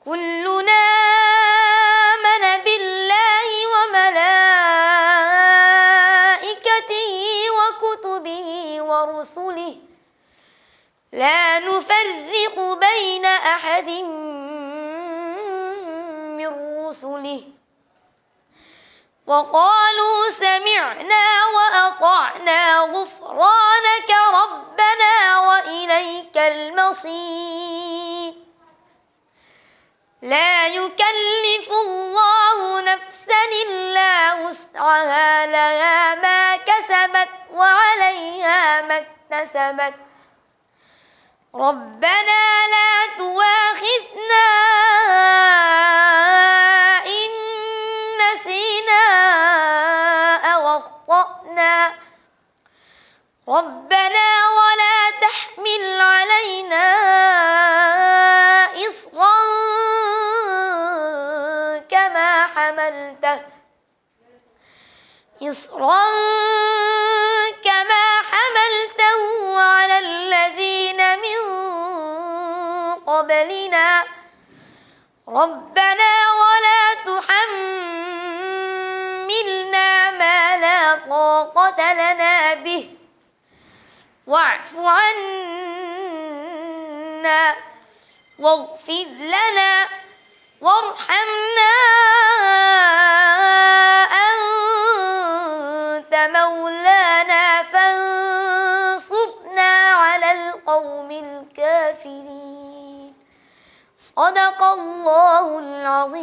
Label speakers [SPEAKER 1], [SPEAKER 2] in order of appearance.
[SPEAKER 1] كلنا آمن بالله وملائكته وكتبه ورسله لا نفرق بين أحد من رسله وقالوا سمعنا وأطعنا غفرانك ربنا وإليك المصير لا يكلف الله نفسا إلا وسعها لها ما كسبت وعليها ما اكتسبت ربنا لا تؤاخذنا إن نسينا أو أخطأنا ربنا ولا تحمل علينا إصرا كما حملته على الذين من قبلنا ربنا ولا تحملنا ما لا طاقة لنا به واعف عنا واغفر لنا وارحمنا أنت مولانا فانصرنا على القوم الكافرين صدق الله العظيم.